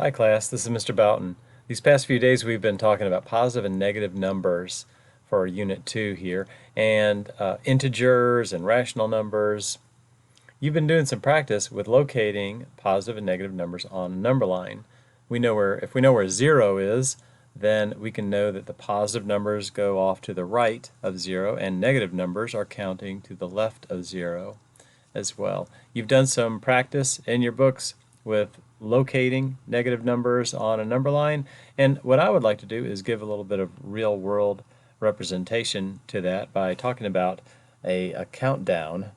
Hi class, this is Mr. Boughton. These past few days we've been talking about positive and negative numbers for Unit 2 here, and integers and rational numbers. You've been doing some practice with locating positive and negative numbers on a number line. If we know where 0 is, then we can know that the positive numbers go off to the right of 0 and negative numbers are counting to the left of 0 as well. You've done some practice in your books with locating negative numbers on a number line, and what I would like to do is give a little bit of real world representation to that by talking about a countdown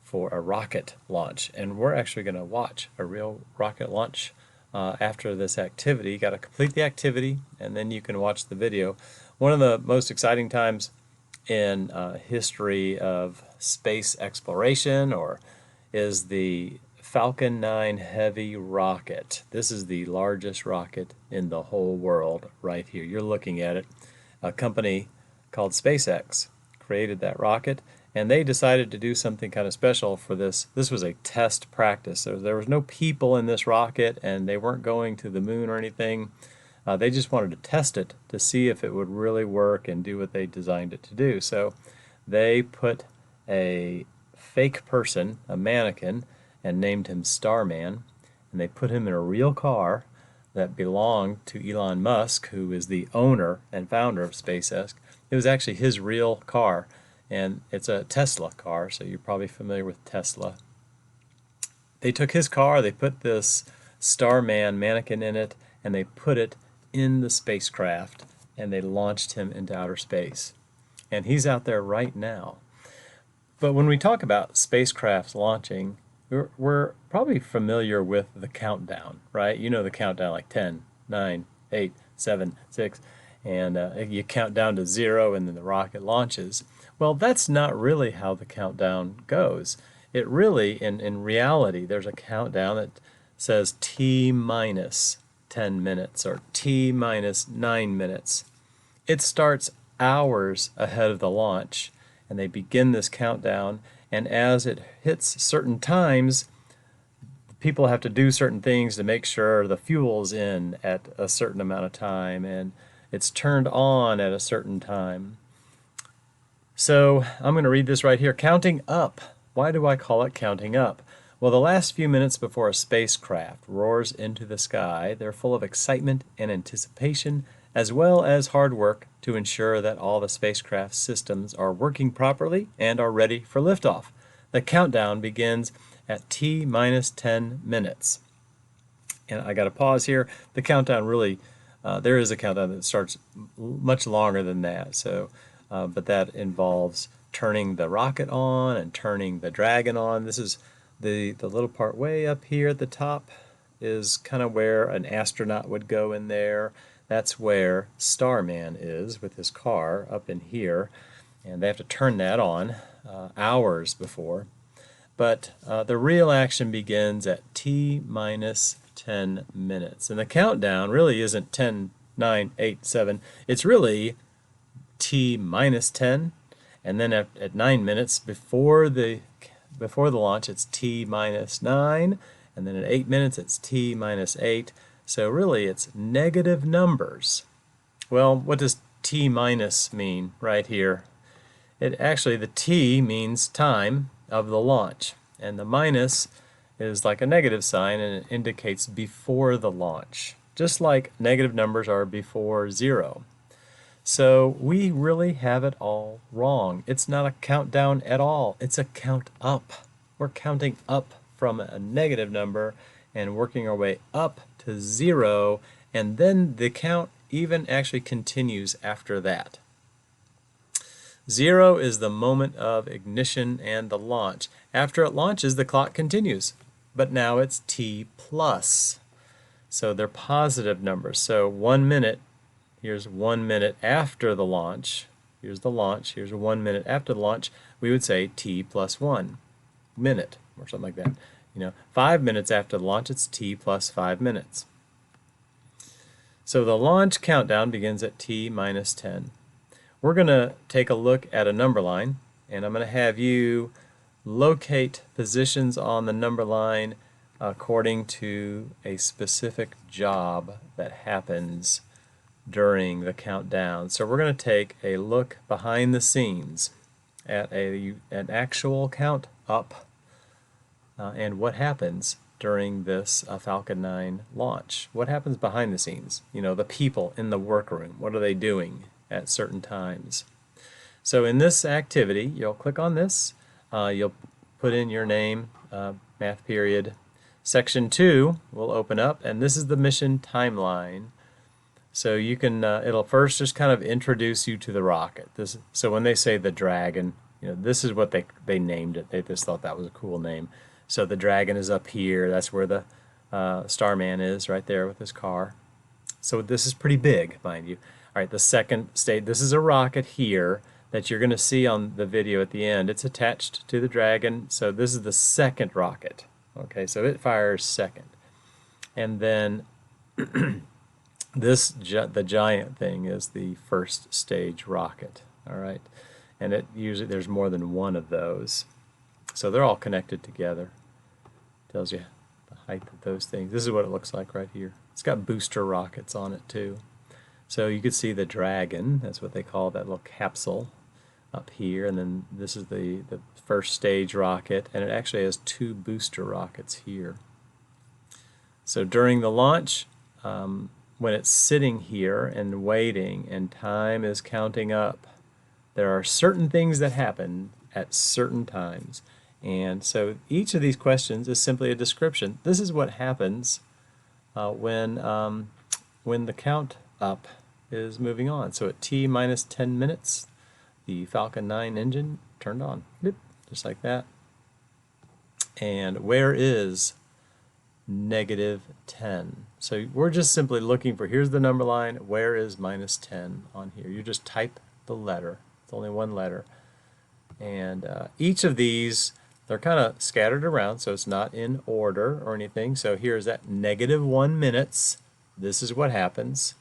for a rocket launch. And we're actually going to watch a real rocket launch after this activity. You got to complete the activity and then you can watch the video. One of the most exciting times in history of space exploration is the Falcon 9 heavy rocket. This is the largest rocket in the whole world right here. You're looking at it. A company called SpaceX created that rocket, and they decided to do something kind of special for this. This was a test practice. So there was no people in this rocket, and they weren't going to the moon or anything. They just wanted to test it to see if it would really work and do what they designed it to do. So they put a fake person, a mannequin, and named him Starman, and they put him in a real car that belonged to Elon Musk, who is the owner and founder of SpaceX. It was actually his real car, and it's a Tesla car, so you're probably familiar with Tesla. They took his car, they put this Starman mannequin in it, and they put it in the spacecraft, and they launched him into outer space. And he's out there right now. But when we talk about spacecrafts launching, we're probably familiar with the countdown, right? You know the countdown, like 10, 9, 8, 7, 6, and you count down to 0 and then the rocket launches. Well, that's not really how the countdown goes. It really, in reality, there's a countdown that says T minus 10 minutes or T minus 9 minutes. It starts hours ahead of the launch, and they begin this countdown, and as it hits certain times, people have to do certain things to make sure the fuel's in at a certain amount of time and it's turned on at a certain time. So I'm going to read this right here. Counting up. Why do I call it counting up? Well, the last few minutes before a spacecraft roars into the sky, they're full of excitement and anticipation, as well as hard work to ensure that all the spacecraft systems are working properly and are ready for liftoff. The countdown begins at T minus 10 minutes. And I got to pause here. The countdown really, there is a countdown that starts much longer than that. So, but that involves turning the rocket on and turning the Dragon on. This is the little part way up here at the top is kind of where an astronaut would go in there. That's where Starman is with his car up in here, and they have to turn that on hours before. But the real action begins at T minus 10 minutes. And the countdown really isn't 10, 9, 8, 7. It's really T minus 10, and then at 9 minutes before the launch, it's T minus 9, and then at 8 minutes, it's T minus 8. So really it's negative numbers. Well, what does T minus mean right here? Actually, the T means time of the launch, and the minus is like a negative sign, and it indicates before the launch, just like negative numbers are before 0. So we really have it all wrong. It's not a countdown at all. It's a count up. We're counting up from a negative number and working our way up to 0, and then the count even actually continues after that. 0 is the moment of ignition and the launch. After it launches, the clock continues, but now it's T plus. So they're positive numbers. So 1 minute, here's 1 minute after the launch. Here's the launch. Here's 1 minute after the launch. We would say T plus 1 minute or something like that. 5 minutes after the launch, it's T plus 5 minutes. So the launch countdown begins at T minus 10. We're going to take a look at a number line, and I'm going to have you locate positions on the number line according to a specific job that happens during the countdown. So we're going to take a look behind the scenes at an actual count up and what happens during this Falcon 9 launch. What happens behind the scenes? You know, the people in the workroom, what are they doing at certain times? So in this activity, you'll click on this, you'll put in your name, math period. Section 2 will open up, and this is the mission timeline. So you can, it'll first just kind of introduce you to the rocket. So when they say the Dragon, you know, this is what they named it. They just thought that was a cool name. So the Dragon is up here. That's where the Starman is, right there with his car. So this is pretty big, mind you. All right, the second stage, this is a rocket here that you're going to see on the video at the end. It's attached to the Dragon. So this is the second rocket. Okay, so it fires second. And then the giant thing is the first stage rocket. All right, and it usually there's more than one of those. So they're all connected together. Tells you the height of those things. This is what it looks like right here. It's got booster rockets on it too. So you could see the Dragon, that's what they call that little capsule up here, and then this is the first stage rocket, and it actually has 2 booster rockets here. So during the launch, when it's sitting here and waiting and time is counting up, there are certain things that happen at certain times. And so each of these questions is simply a description. This is what happens when the count up is moving on. So at T minus 10 minutes, the Falcon 9 engine turned on, just like that. And where is -10? So we're just simply looking for, here's the number line, where is -10 on here? You just type the letter. It's only one letter. And each of these, they're kind of scattered around, so it's not in order or anything. So here's at -1 minutes. This is what happens.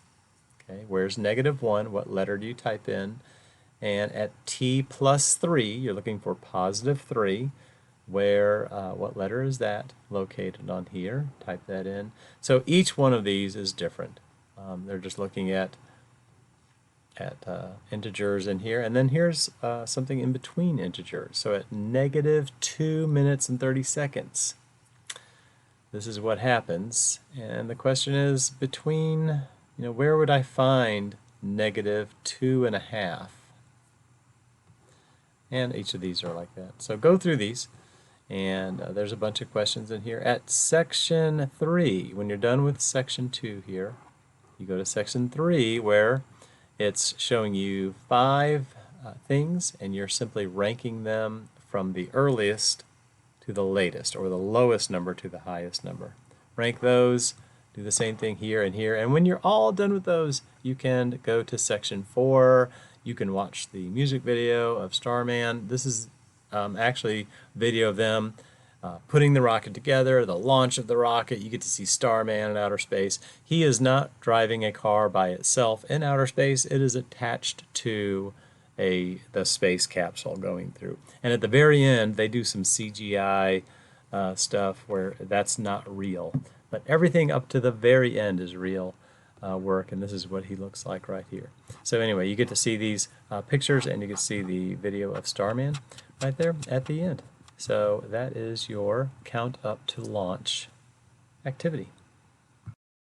Okay, where's -1? What letter do you type in? And at T plus 3, you're looking for +3. Where, what letter is that located on here? Type that in. So each one of these is different. They're just looking at integers in here, and then here's something in between integers. So at -2 minutes and 30 seconds, this is what happens. And the question is, between, you know, where would I find -2.5? And each of these are like that. So go through these, and there's a bunch of questions in here. At section 3, when you're done with section 2 here, you go to section 3 where it's showing you 5 things, and you're simply ranking them from the earliest to the latest, or the lowest number to the highest number. Rank those, do the same thing here and here, and when you're all done with those, you can go to section 4. You can watch the music video of Starman. This is actually video of them putting the rocket together, the launch of the rocket. You get to see Starman in outer space. He is not driving a car by itself in outer space. It is attached to the space capsule going through. And at the very end, they do some CGI stuff where that's not real. But everything up to the very end is real work, and this is what he looks like right here. So anyway, you get to see these pictures, and you get to see the video of Starman right there at the end. So that is your count up to launch activity.